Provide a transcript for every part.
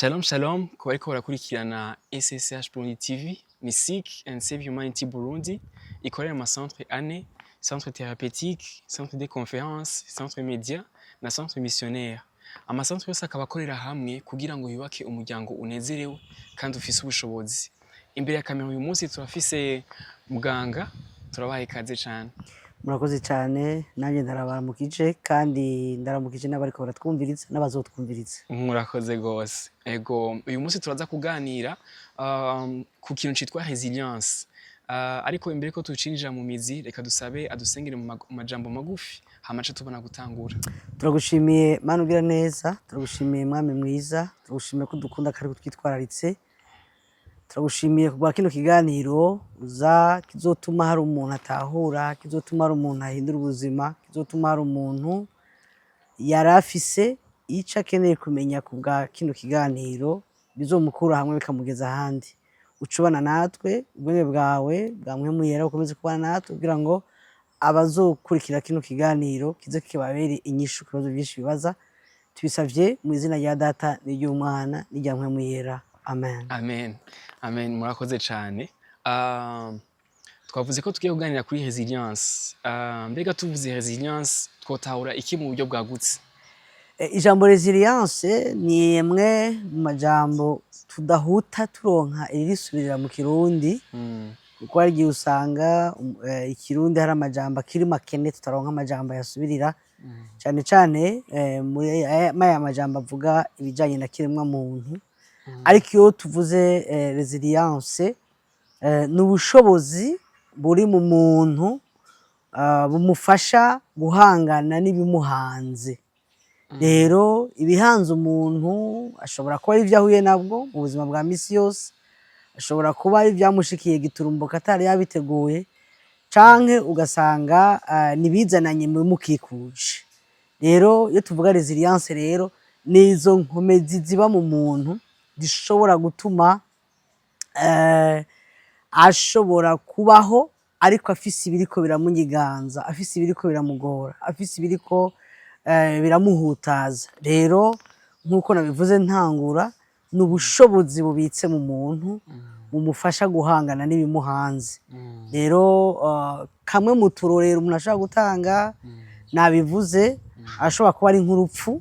Shalom shalom ku bariko barakurikirana SSH Burundi TV ni Seek and Save Humanity Burundi ikorera mu centre ane, centre thérapeutique, centre de conférence, centre média na centre missionnaire. Amacentre yose akaba akorera hamwe kugira ngo yubake umuryango unezerewe kandi ufise ubushobozi. Imbere ya kamera uyu munsi turafise muganga, turabaye ikaze cane. Murakoze cyane nanjye ndarabaramukije kandi ndaramukije n'abariko baratwumviriza n'abazotwumviriza. Murakoze gose. Ego uyu munsi turaza kuganira ku kintu citwa resilience. Ariko imbere ko tucinjira mu mizi reka dusabe adusengere mu majambo magufi hamace tubona gutangura. Turagushimiye Mana ugira neza, turagushimiye Mwami mwiza, turagushimiye ko dukunda kandi kutwitwararitse. Turagushimiye kubwa kino kiganiro uza kizotuma hari umuntu atahura, kizotuma hari umuntu ahindura ubuzima, kizotuma hari umuntu yarafise ico akeneye kumenya kubwa kino kiganiro bizomukura hamwe bikamugeza ahandi. Ucubana natwe ubwenge bwawe bwamwe muyera ukomeze kubana natwe kugira ngo abazokurikira kino kiganiro kize kibabere inyishu ku bibazo byinshi bibaza. Tubisavye mu izina rya Data n'iry'Umwana n'irya Muyera. Amen. Amen. Amen. Murakoze cyane. Twavuze ko tugiye kuganira kuri resilience. Mbega tuvuze resilience twotahura iki mu buryo bwagutse? Ijambo resilience ni imwe mu majambo tudahuta turonka irisubirira mu Kirundi. Kuko hari igihe usanga ikirundi hari amajambo akiri makene tutaronka amajambo yasubirira. Cyane cyane muri aya majambo avuga ibijanye na kiremwa muntu. Ariko iyo tuvuze resilience ni ubushobozi buri mu muntu bumufasha guhangana n'ibimuhanze. Rero ibihanze umuntu ashobora kuba ari ivyo ahuye nabwo mu buzima bwa misi yose, ashobora kuba ari ivyamushikiye giturumbuka atari yabiteguye, canke ugasanga nibizananye mu mukikuje. Rero iyo tuvuga resilience rero nizo nkomezi ziba mu muntu zishobora gutuma ashobora kubaho ariko afise ibiriko biramunyiganza, afise ibiriko biramugora, afise ibiriko biramuhutaza. Rero nkuko nabivuze ntangura ni ubushobozi bubitse mu muntu bumufasha guhangana n'ibimuhanze. Rero kamwe mu turorero umuntu ashobora gutanga nabivuze ashobora kuba ari nk'urupfu,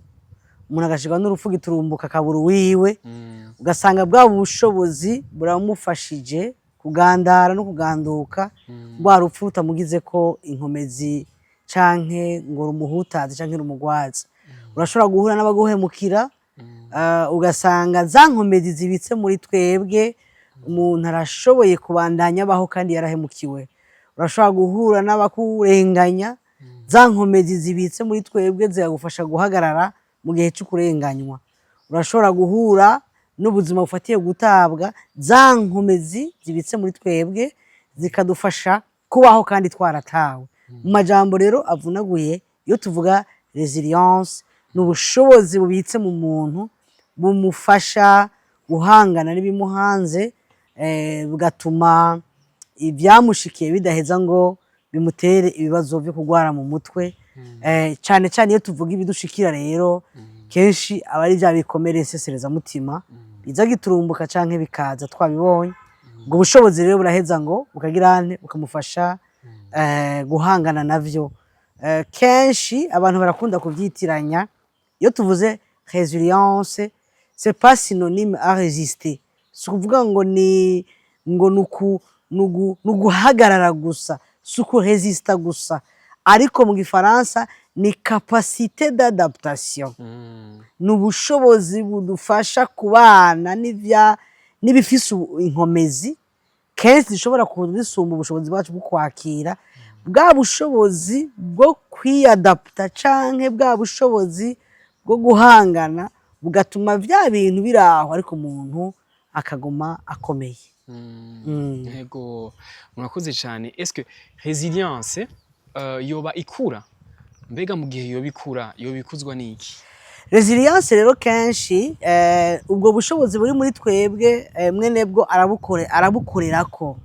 umuntu agashirwa n'urupfu giturumbuka akabura wiwe, ugasanga bwa bushobozi buramufashije kugandara no kuganduka rwa rupfu rutamugize ko inkomezi canke ngo rumuhutaze canke rumugwaze. Urashobora guhura n'abaguhemukira ugasanga za nkomezi zibitse muri twebwe umuntu arashoboye kubandanya abaho kandi yarahemukiwe. Urashobora guhura n'abakurenganya, za nkomezi zibitse muri twebwe ziragufasha guhagarara mu gihe cyo kurenganywa. Urashobora guhura n'ubuzima bufatiye gutabwa, za nkomezi zibitse muri twebwe zikadufasha kubaho kandi twaratawe. Mu majambo rero avunaguye iyo tuvuga resilience ni ubushobozi bubitse mu muntu bumufasha guhangana n'ibimuhanze, bugatuma ibyamushikiye bidaheza ngo bimutere ibibazo byo kugwara mu mutwe. Cyane cyane iyo tuvuga ibidushikira rero kenshi aba ari bya bikomere nsesereza mutima biza giturumbuka canke bikaza twabibonye. Ubwo bushobozi rero buraheza ngo bukagirane bukamufasha guhangana navyo. Kenshi abantu barakunda kuvyitiranya. Iyo tuvuze resilience c'est pas synonyme à résister. Si kuvuga ngo ni nuguhagarara gusa, suku resista gusa. Ariko mu Gifaransa ni capacité d'adaptation. N'ubushobozi budufasha kubana n'ibifise inkomezi kenshi zishobora kuzisumba ubushobozi bwacu bwo kwakira, bwa bushobozi bwo kwiadapta canke bwa bushobozi bwo guhangana bugatuma vya bintu biraho ariko umuntu akaguma akomeye. Yego murakoze cyane. Est-ce que resilience yoba ikura? Mbega mu gihe yoba ikura yoba ikuzwa n'iki? Resilience rero kenshi ubwo bushobozi buri muri twebwe mwene bwo arabukorerako,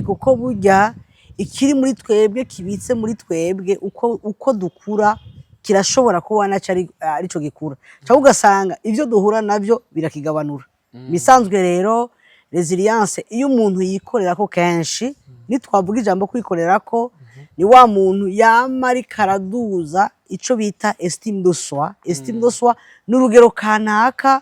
kuko burya ikiri muri twebwe kibitse muri twebwe uko dukura kirashobora kuba naco arico gikura cyangwa ugasanga ivyo duhura navyo birakigabanura. Bisanzwe rero resilience iyo umuntu yikorera ko kenshi, nitwavuga ijambo kwikorera ko ni wa muntu yama ariko araduza ico bita estime de soi. Estime de soi n'urugero kanaka.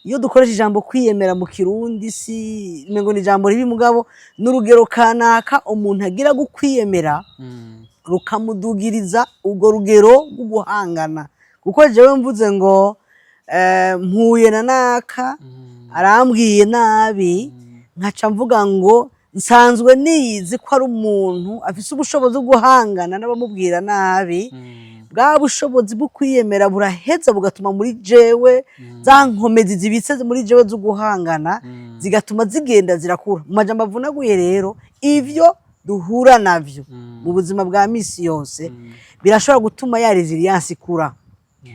Iyo dukoresha ijambo kwiyemera mu Kirundi si mengo ni ijambo ribi mugabo n'urugero kanaka umuntu agira gukwiyemera rukamudugiriza urwo rugero rwo guhangana. Kuko jewe mvuze ngo mpuye na naka arambwiye nabi, nkaca mvuga ngo nsanzwe niyizi ko ari umuntu afise ubushobozi bwo guhangana n'abamubwira nabi, bwa bushobozi bwo kwiyemera buraheza bugatuma muri jewe za nkomezi zibitse muri jewe zo guhangana zigatuma zigenda zirakura. Mu majambo avunaguye rero, ivyo duhura navyo mu buzima bwa misi yose birashobora gutuma ya resilience ikura.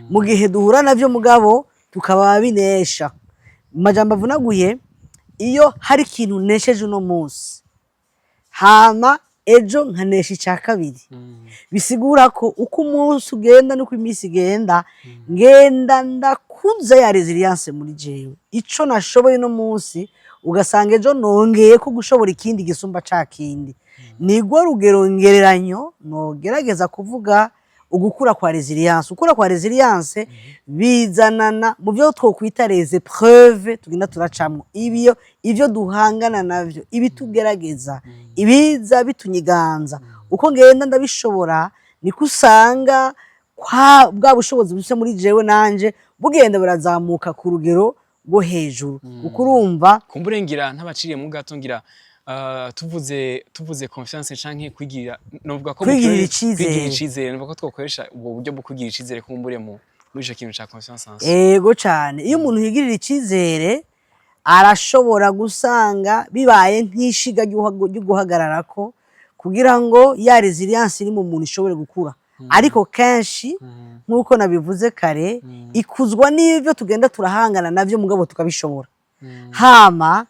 Mu gihe duhura navyo mugabo tukaba binesha. Mu majambo avunaguye, iyo hari ikintu nesheje uno munsi hama ejo nkanesha icya kabiri, bisigura ko uko umunsi ugenda nuko iminsi igenda ngenda ndakuza ya resilience muri jewe. Ico nashoboye no munsi ugasanga ejo nongeye ko gushobora ikindi gisumba ca kindi. Nigwo rugero ngereranyo nogerageza kuvuga ugukura kwa resilience. Ukura kwa resilience bizanana mu byo twokwita les épreuves tugenda turacamwo, ivyo duhangana navyo, ibitugerageza, ibiza bitunyiganza. Uko ngenda ndabishobora niko usanga kwa bwa bushobozi buse muri jewe nanje bugenda burazamuka ku rugero rwo hejuru. Uko urumva kumburengira ntabaciriye mu gato ngira tuvuze confiance canke kwigira, novuga ko kwigirira icizere, novuga ko twokoresha ubwo buryo bwo kwigira icizere kumbure muri ico kintu ca confiance. Ego cane, iyo umuntu yigirira icizere arashobora gusanga bibaye nk'ishiga ryo guhagararako kugira ngo ya resilience iri mu muntu ishobore gukura. Ariko kenshi nk'uko nabivuze kare, ikuzwa n'ivyo tugenda turahangana navyo mugabo tukabishobora, hama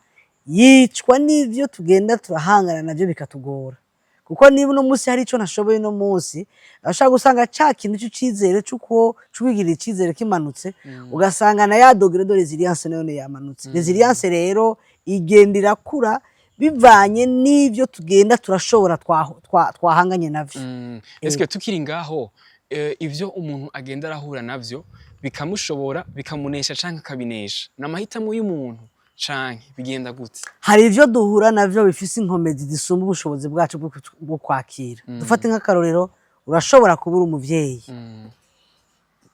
yicwa n'ivyo tugenda turahangana navyo bikatugora. Kuko niba uno munsi hari ico nashoboye no munsi, ashaka gusanga ca kintu c'icizere c'uko cwigirira icizere kimanutse, ugasanga na ya degré de resilience nayo yamanutse. Resilience rero igenda irakura bivanye n'ivyo tugenda turashobora twahanganye navyo. Eske tukiri ngaho, ivyo umuntu agenda arahura navyo bikamushobora bikamunesha canke akabinesha, n'amahitamo y'umuntu canke bigenda gute? Hari ivyo duhura navyo bifise inkomezi zisumba ubushobozi bwacu bwo kwakira. Dufate nk'akarorero, urashobora kubura umuvyeyi.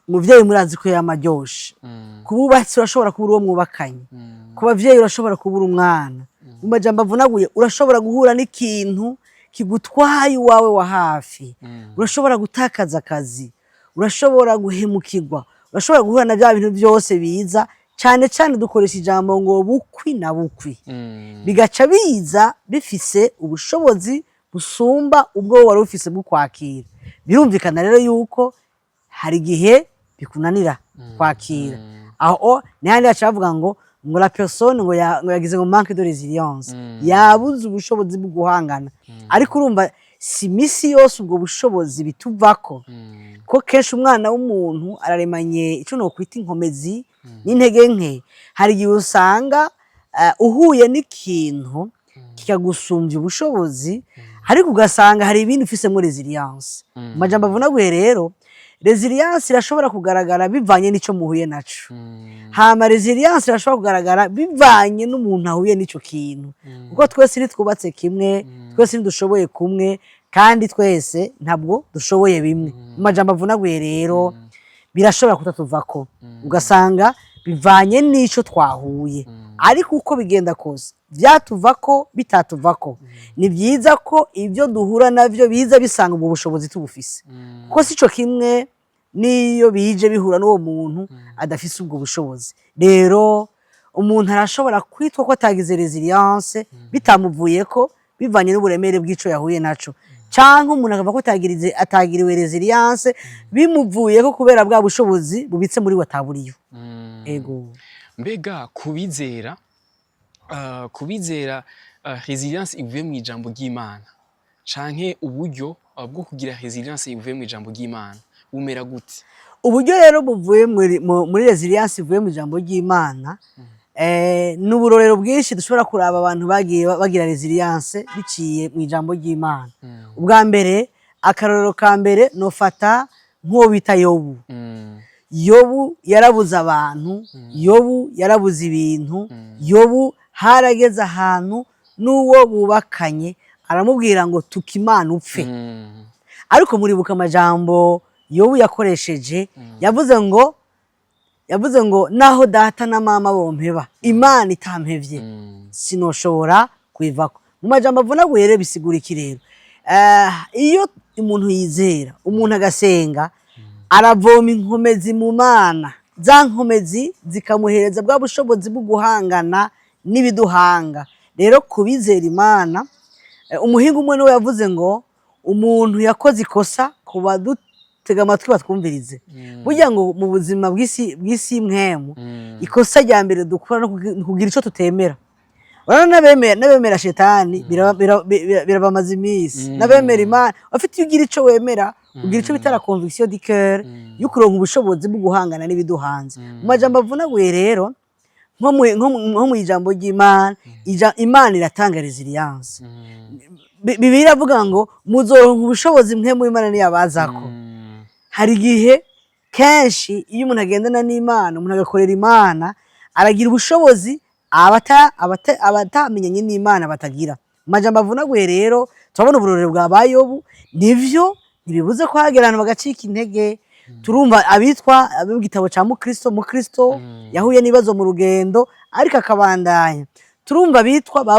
Umuvyeyi murazi ko yamaryoshe. Kububatsi urashobora kubura uwo mwubakanye. Ku bavyeyi urashobora kubura umwana. Mu majambo avunaguye, urashobora guhura n'ikintu kigutwaye iwawe wa hafi. Urashobora gutakaza akazi, urashobora guhemukirwa, urashobora guhura na bya bintu byose biza. Cane cane dukoresha ijambo ngo bukwi na bukwi, bigaca biza bifise ubushobozi busumba ubwo wari ufise bwo kwakira. Birumvikana rero yuko hari igihe bikunanira kwakira. Aho nihandi acavuga ngo la personne ngo yagize ngo manque de résilience, yabuze ubushobozi bwo guhangana. Ariko urumva si misi yose ubwo bushobozi bituvako, ko kenshi umwana w'umuntu araremanye ico no kwita inkomezi n'intege nke. Hari igihe usanga uhuye n'ikintu kikagusumbya ubushobozi, ariko ugasanga hari ibindi ufisemo resilience. Majambo avunaguye rero, resilience irashobora kugaragara bivanye n'ico muhuye naco, hama resilience irashobora kugaragara bivanye n'umuntu ahuye n'ico kintu. Kuko twese ntitwubatse kimwe, twese ntidushoboye kumwe, kandi twese ntabwo dushoboye bimwe. Mu majambo avunaguye rero, birashobora kutatuvako, ugasanga bivanye n'ico twahuye. Ariko uko bigenda kose, vyatuvako bitatuvako, ni vyiza ko ivyo duhura navyo biza bisanga ubwo bushobozi tubufise. Kuko sico kimwe niyo bije bihura n'uwo muntu adafise ubwo bushobozi. Rero umuntu arashobora kwitwa ko atagize resilience bitamuvuyeko, bivanye n'uburemere bw'ico yahuye naco. Canke umuntu akava ko atagiriwe resilience bimuvuyeko kubera bwa bushobozi bubitse muri we ataburiyo. Ego. Mbega kubizera resilience ivuye mu ijambo ry'Imana canke uburyo bwo kugira resilience ivuye mu ijambo ry'Imana bumera gute? Uburyo rero buvuye muri resilience ivuye mu ijambo ry'Imana ni uburorero bwinshi dushobora kuraba abantu bagiye bagira resilience biciye mu ijambo ry'Imana. Ubwa mbere, akarorero ka mbere nofata nk'uwo bita Yobu. Yobu yarabuze abantu, Yobu yarabuze ibintu, Yobu harageze ahantu n'uwo bubakanye aramubwira ngo tuka Imana upfe. Ariko muribuka amajambo Yobu yakoresheje, yavuze ngo naho data na mama bompeba Imana itampevye sinoshobora kwivako. Mu majambo avunaguye rero bisigura iki rero? Iyo umuntu yizera, umuntu agasenga, aravoma inkomezi mu Mana, za nkomezi zikamuhereza bwa bushobozi bwo guhangana n'ibiduhanga. Rero kubizera Imana, umuhinga umwe niwe yavuze ngo umuntu yakoze ikosa kuba dutega amatwi batwumvirize. Burya ngo mu buzima bw'isi mwemu, ikosa rya mbere dukora no kugira ico tutemera. Urabona n'abemera shetani birabamaza imisi. N'abemera Imana, afite iyo ugira ico wemera, ugira ico bita la conviction du cœur, y'ukuronka ubushobozi bwo guhangana n'ibiduhanze. Mu majambo avunaguye rero, nko mu ijambo ry'Imana, Imana iratanga resilience. Bibiliya iravuga ngo muzoronka ubushobozi mwemu w'Imana niyabazako. Hari igihe kenshi iyo umuntu agendana n'Imana, umuntu agakorera Imana, aragira ubushobozi abatamenyanye n'Imana batagira. Mu majambo avunaguye rero, turabona uburorero bwa Yobu, nivyo ntibibuze ko hagerana bagacika intege. Turumva abitwa mu gitabo ca Mukristo yahuye n'ibibazo mu rugendo ariko akabandanya. Turumva abitwa ba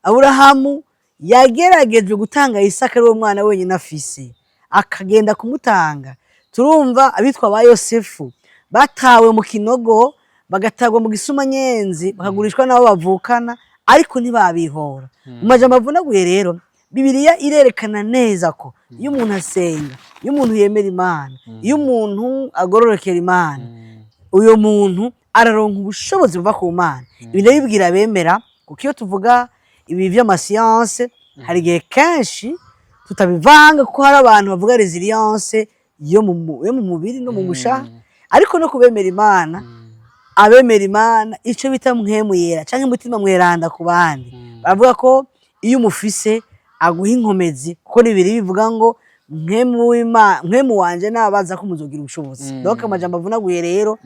Aburahamu yagerageje gutanga Isaka ari wo mwana wenyine afise, akagenda kumutanga. Turumva abitwa ba Yosefu batawe mu kinogo, bagatagwa mu gisumanyenzi, bakagurishwa nabo bavukana ariko ntibabihora. Mu majambo avunaguye rero, Bibiliya irerekana neza ko iyo umuntu asenga, iyo umuntu yemera Imana, iyo umuntu agororokera Imana, uyo muntu araronka ubushobozi buva ku Mana. Ibi ndabibwira abemera, kuko iyo tuvuga ibi vy'amasiyanse hari igihe kenshi tutabivanga, kuko hari abantu bavuga resilience yo mu mubiri no mu mushaha. Ariko no kubemera Imana, abemera Imana ico bita mpwemu yera canke umutima mweranda ku bandi, baravuga ko iyo umufise aguha inkomezi, kuko n'ibiri bivuga ngo mpwemu wanje nabaza ko muzogira ubushobozi. Donc amajambo avunaguye rero,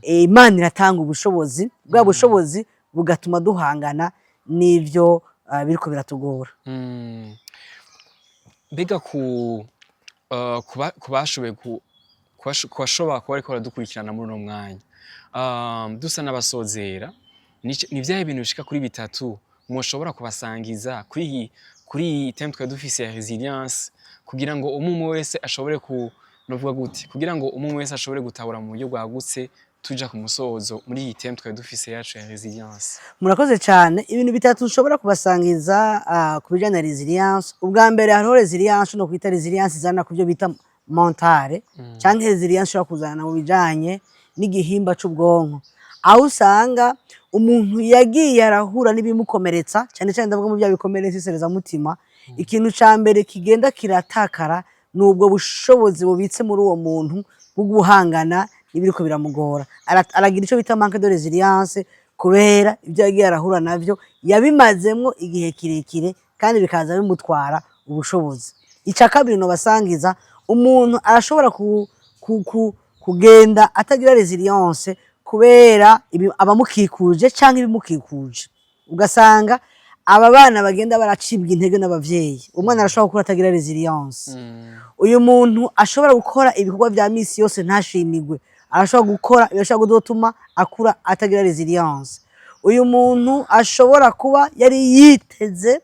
Imana iratanga ubushobozi, bwa bushobozi bugatuma duhangana n'ivyo biriko biratugora. Mbega kubashobora kuba bariko baradukurikirana muri uno mwanya, dusa n'abasozera, ni vyahe bintu bishika kuri bitatu mwoshobora kubasangiza kuri iyi theme twari dufise ya resilience, kugira ngo umwe wese ashobore novuga gute, kugira ngo umwe wese ashobore gutabura mu buryo bwagutse tuja ku musozo muri iyi theme twari dufise yacu ya resilience. Murakoze cyane. Ibintu bitatu nshobora kubasangiza ku bijyanye na resilience. Ubwa mbere hariho resilience no kwita resilience izana ku byo bita mentale, cyangwa resilience ushobora kuzana mu bijyanye n'igihimba c'ubwonko, aho usanga umuntu yagiye arahura n'ibimukomeretsa, cyane cyane ndavuga mu bya bikomeretsa iserezamutima. Ikintu ca mbere kigenda kiratakara n'ubwo bushobozi bubitse muri uwo muntu bwo guhangana n'ibiriko biramugora. Aragira ico bita manque de resilience kubera ibyo yagiye arahura navyo yabimazemwo igihe kirekire, kandi bikaza bimutwara ubushobozi. Ica kabiri no basangiza, umuntu arashobora kugenda atagira resilience kubera abamukikuje canke ibimukikuje. Ugasanga aba bana bagenda baracibwa intege n'abavyeyi, umwana arashobora gukura atagira resilience. Uyu muntu ashobora gukora ibikorwa vya misi yose ntashimigwe, arashobora gukora ibishobora kudotuma akura atagira resilience. Uyu muntu ashobora kuba yari yiteze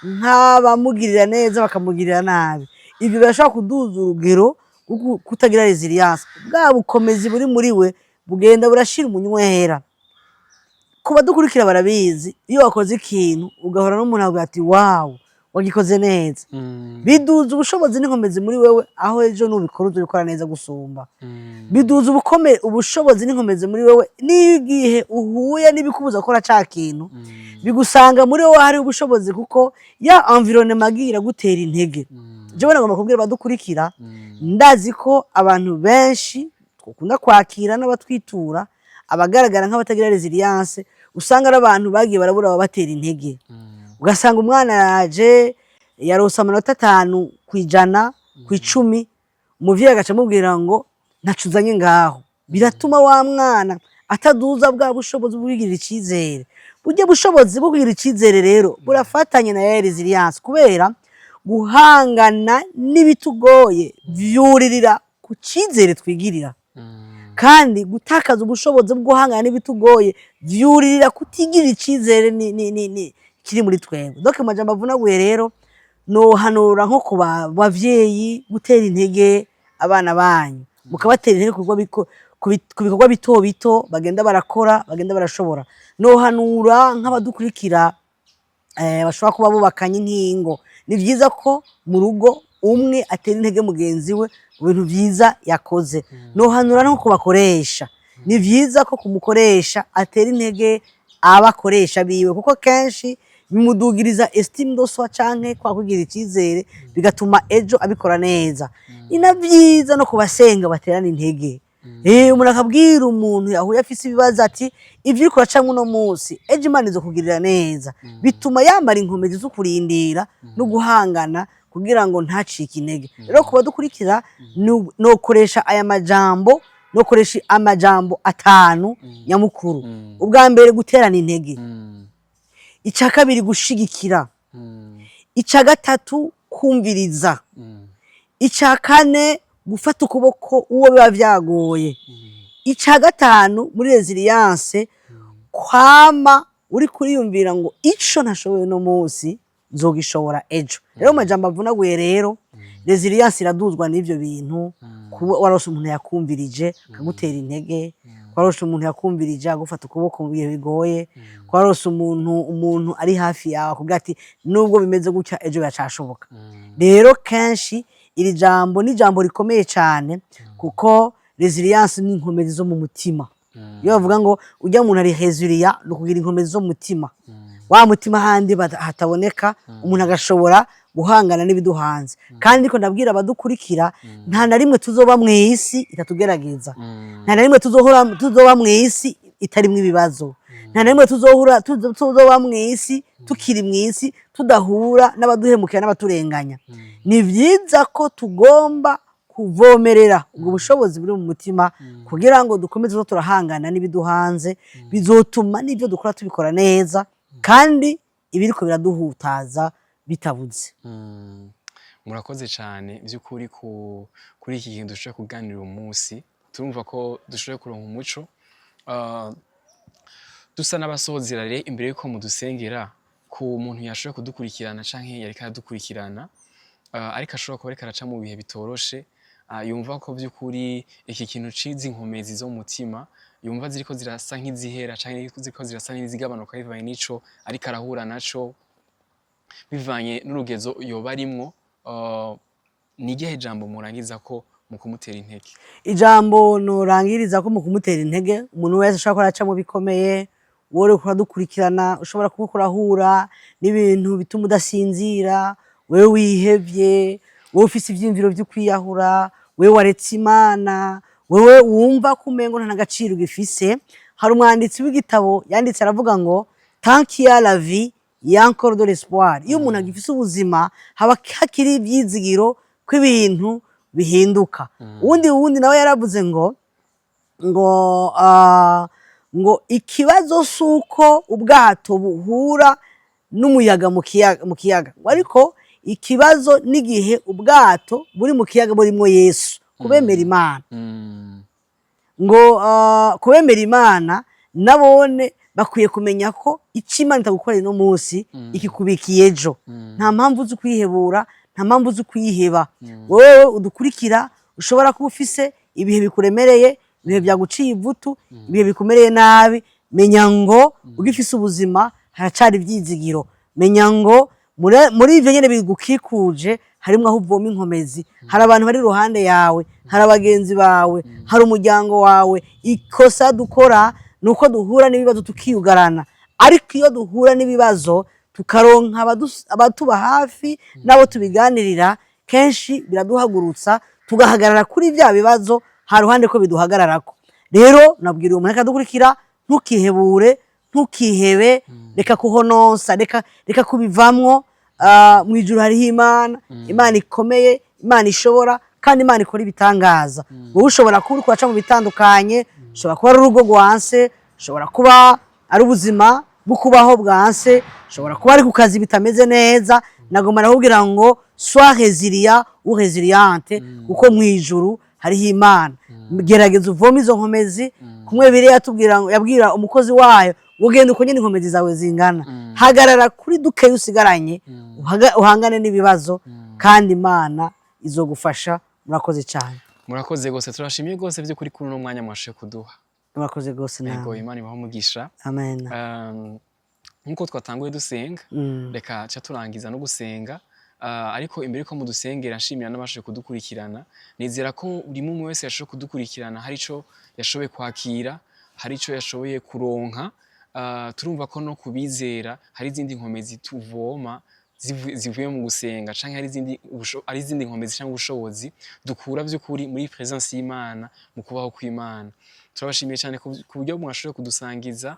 nk'abamugirira neza bakamugirira nabi. Ibyo birashobora kuduza urugero kutagira resilience. Bwa bukomezi buri muri we bugenda burashira umunywera. Kuba dukurikira barabizi, iyo wakoze ikintu ugahora n'umuntu avuga ati wow, wagikoze neza. Biduza ubushobozi n'inkomezi muri wewe, aho ejo nubikora uzobikora neza gusumba. Biduza ubushobozi n'inkomezi muri wewe n'igihe uhuye n'ibikubuza gukora ca kintu, bigusanga muri wowe hari ubushobozi, kuko ya environnement gira gutera intege. Jewe nagomba kubwira badukurikira, ndazi ko abantu benshi twakunda kwakira n'abatwitura abagaragara nk'abatagira resilience, usanga ari abantu bagiye barabura babatera intege. Ugasanga umwana yaje yarose amanota 5 kwijana kw'icumi, umuvyeyi agaca amubwira ngo ntacuzanye ngaho. Biratuma wa mwana ataduza bwa bushobozi bw'igirira icizere. Burya bushobozi bwo kugira icizere rero burafatanye na ya resilience, kubera guhangana n'ibitugoye vyuririra ku cizere twigirira. Kandi gutakaza ubushobozi bwo guhangana n'ibitugoye vyuririra kutigirira icizere ni kiri muri twebwe. Donc amajambo avunaguye rero no hanura nko ku bavyeyi gutera intege abana banyu, mukabatera intege ku bikorwa bito bito bagenda barakora, bagenda barashobora. No hanura nk'abadukurikira bashobora kuba bubakanye nk'ingo, ni vyiza ko mu rugo umwe atera intege mugenzi we mu bintu vyiza yakoze. No hanura no kubakoresha, ni vyiza ko kumukoresha atera intege abakoresha biwe, kuko kenshi bimudugiriza estime de soi canke kwa kugira icizere, bigatuma ejo abikora neza. Ina vyiza no kubasenga baterana intege. Umuntu akabwira umuntu yahuye afise ibibazo ati ivyo uriko uracamwe no munsi ejo Imana izokugirira neza, bituma yambara inkomezi zo kurindira no guhangana kugira ngo ntacike intege. Rero kuba dukurikira no koresha aya majambo, no koresha amajambo 5 nyamukuru. Ubwa mbere guterana intege, ica kabiri gushigikira, ica gatatu kumviriza, ica kane gufata ukuboko uwo biba vyagoye, ica gatanu muri resilience kwama uri kuriyumvira ngo ico ntashoboye no munsi nzogishobora ejo. Rero majambo avunaguye rero, resilience iraduzwa n'ivyo bintu. Kuba warose umuntu yakumvirije akagutera intege, warose umuntu yakumvirije agufata ukuboko mu bihe bigoye, warose umuntu ari hafi yawe akubwira ati nubwo bimeze gutya ejo biracashoboka. Rero kenshi iri jambo ni jambo rikomeye cyane, kuko resilience ni inkomezi zo mu mutima. Iyo bavuga ngo ujya umuntu ari resilient no kugira inkomezi zo mu mutima, wa mutima handi hataboneka umuntu agashobora guhangana n'ibiduhanze. Kandi ko ndabwira abadukurikira, nta na rimwe tuzoba mu isi itatugerageza, nta na rimwe tuzoba mu isi itarimwe ibibazo, nta na rimwe tuzoba mu isi tukiri mu isi tudahura n'abaduhemukira n'abaturenganya. Ni vyiza ko tugomba kuvomerera ubwo bushobozi buri mu mutima, kugira ngo dukomeze zo turahangana n'ibiduhanze, bizotuma n'ivyo dukora tubikora neza, kandi ibiriko biraduhutaza bitabuze. Murakoze cyane by'ukuri kuri iki kintu dushobora kuganira umunsi. Turumva ko dushobora kuronka umuco, dusa n'abasozera rero imbere yuko mudusengera ku muntu yashoboye kudukurikirana canke yari karadukurikirana, ariko ashobora kuba ariko araca mu bihe bitoroshe, yumva ko by'ukuri iki kintu cizi inkomezi zo mu mutima yumva ziriko zirasa nk'izihera canke ziriko zirasa n'izigabanuka bivanye n'ico ariko arahura naco, bivanye n'urugezo yoba arimwo. Ni igihe jambo murangiza ko mu kumutera intege? Ijambo norangiriza ko mu kumutera intege, umuntu wese ashobora araca mu bikomeye, wowe kuradukurikirana ushobora kuba kurahura n'ibintu bituma udasinzira, wewe wihevye, wewe ufise ivyimviro vyo kwiyahura, wewe waretse Imana, wewe wumva kumengo nta nagaciro gifise. Hari umwanditsi w'igitabo yanditse aravuga ngo tant qu'il y a la vie il y a encore de l'espoir. Iyo umuntu agifise ubuzima haba hakiri ivyizigiro ko ibintu bihinduka. Uwundi nawe yaravuze ngo ikibazo suko ubwato buhura n'umuyaga mu kiyaga, ariko ikibazo n'igihe ubwato buri mu kiyaga burimwo Yesu. Kubemera Imana, ngo kubemera Imana nabone bakwiye kumenya ko icyo Imana itagukorera no munsi ikikubikiye ejo. Nta mpamvu zo kwihebura, nta mpamvu zo kwiheba. Wowe udukurikira ushobora kuba ufise ibihe bikuremereye, ibihe byaguciye ivutu, ibihe bikumereye nabi, menya ngo ugifise ubuzima haracari ivyizigiro. Menya ngo muri ivyo nyene bigukikuje harimwo aho uvoma inkomezi, hari abantu bari iruhande yawe, hari abagenzi bawe, hari umuryango wawe. Ikosa dukora nuko duhura n'ibibazo tukiyugarana, ariko iyo duhura n'ibibazo tukaronka abatuba hafi nabo tubiganirira, kenshi biraduhagurutsa tugahagarara kuri vya bibazo haruhande ko biduhagararako. Rero nabwira umuntu akadukurikira, ntukihebure, ntukihebe, reka kuhononsa, reka kubivamwo. Mwijuru hariho Imana, Imana ikomeye, Imana ishobora, kandi Imana ikora ibitangaza. Wowe ushobora kuba uri kwaca mu bitandukanye, ushobora kuba ari urugo rwanse, ushobora kuba ari ubuzima bukubaho bwanse, ushobora kuba ari ku kazi bitameze neza. Nagomba nakubwira ngo sois résilient ou résiliente, kuko mwijuru hariho Imana. Gerageza uvome izo nkomezi, kumwe Bibiliya yabwira umukozi wayo ugenda uko nyine inkomezi zawe zingana. Hagarara kuri duke usigaranye, uhangane n'ibibazo, kandi Imana izogufasha. Murakoze cyane. Murakoze gose, turashimiye gose by'ukuri kuri uno mwanya mwashe kuduha. Murakoze gose nawe. Yego, Imana ibahe umugisha. Amen. Nkuko twatanguye dusenga, reka ca turangiza no gusenga. Ariko imbere ko mudusengera, nshimira n'abashe kudukurikirana. Nizera ko buri umwe wese yashoboye kudukurikirana hari ico yashoboye kwakira, hari ico yashoboye kuronka. Turumva ko no kubizera hari izindi nkomezi tuvoma zivuye mu gusenga, canke hari izindi nkomezi canke ubushobozi dukura by'ukuri muri presence y'Imana, mu kubaho kw'Imana. Turabashimiye cyane ku buryo mwashoboye kudusangiza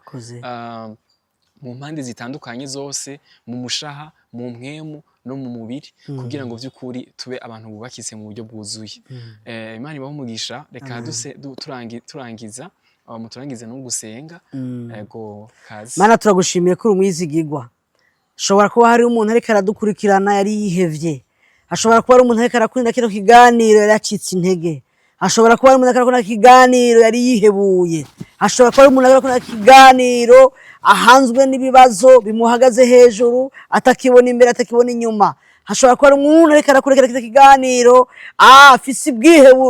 mu mpande zitandukanye zose, mu mushaha, mu mpwemu no mu mubiri, kugira ngo by'ukuri tube abantu bubakitse mu buryo bwuzuye. Imana ibahe umugisha. Reka turangiza muturangize no gusenga. Yego, kazi. Mana, turagushimiye ko uri umwizigirwa. Ashobora kuba hari umuntu ariko aradukurikirana yari yihevye, ashobora kuba ari umuntu ariko arakurikirana kino kiganiro yari acitse intege, ashobora kuba ari umuntu ariko arakurikirana kiganiro yari yihebuye, ashobora kuba ari umuntu ariko arakurikirana kiganiro ahanzwe n'ibibazo bimuhagaze hejuru, atakibona imbere, atakibona inyuma. Hashobora kuba ari umuntu ariko arakurikirana kino kiganiro afise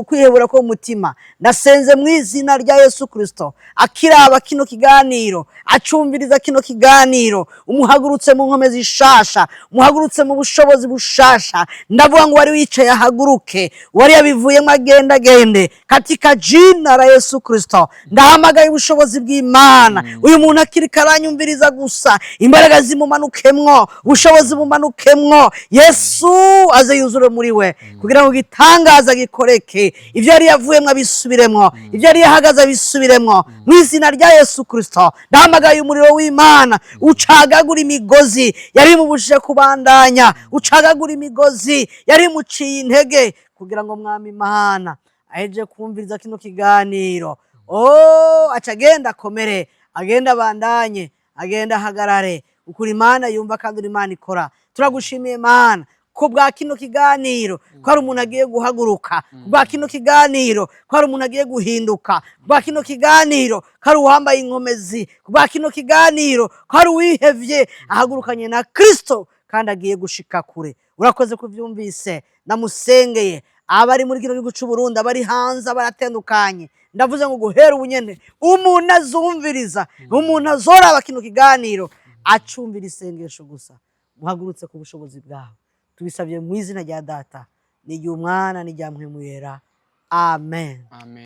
kwihebura ko mutima. Nasenze mu izina rya Yesu Kristo, akiraba kino kiganiro, acumviriza kino kiganiro, umuhagurutse mu nkomezi zishasha, umuhagurutse mu bushobozi bushasha. Ndavuga ngo wari wicaye ahaguruke, wari yabivuyemo agende katika jina la Yesu Kristo. Ndahamagaye ubushobozi bw'Imana, uyu muntu akiri karanyumviriza gusa, imbaraga zimumanukemwo, ubushobozi bumanukemwo. Yesu aze yuzure muri we, kugira ngo gitangaza gikoreke, ivyo yari yavuyemwo abisubiremwo, ivyo yari yahagaze abisubiremwo, mu izina rya Yesu Kristo. Ndahamagaye umuriro w'Imana ucagagura imigozi yari mubujije kubandanya, ucagagura imigozi yari muciye intege, kugira ngo Mwami Imana aheje kumviriza kino kiganiro, acagenda akomere, agenda abandanye, agenda ahagarare. Ukuri Imana yumva kandi uri Imana ikora. Turagushimiye Mana ko bwa kino kiganiro ko hari umuntu agiye guhaguruka, bwa kino kiganiro ko hari umuntu agiye guhinduka, bwa kino kiganiro ko hari uwambaye inkomezi, bwa kino kiganiro ko hari uwihevye ahagurukanye na Kristo kandi agiye gushika kure. Urakoze kuvyumvise. Namusengeye abari muri kino gihugu cy'u Burundi, abari hanze, abaratendukanye. Ndavuze ngo guhera ubunyene umuntu azumviriza, umuntu azoraba kino kiganiro, acumvira isengesho gusa, muhagurutse ku bushobozi bwawe. Tubisabye mu izina rya Data, n'irya Umwana, n'irya Mpwemu Yera. Amen. Amen.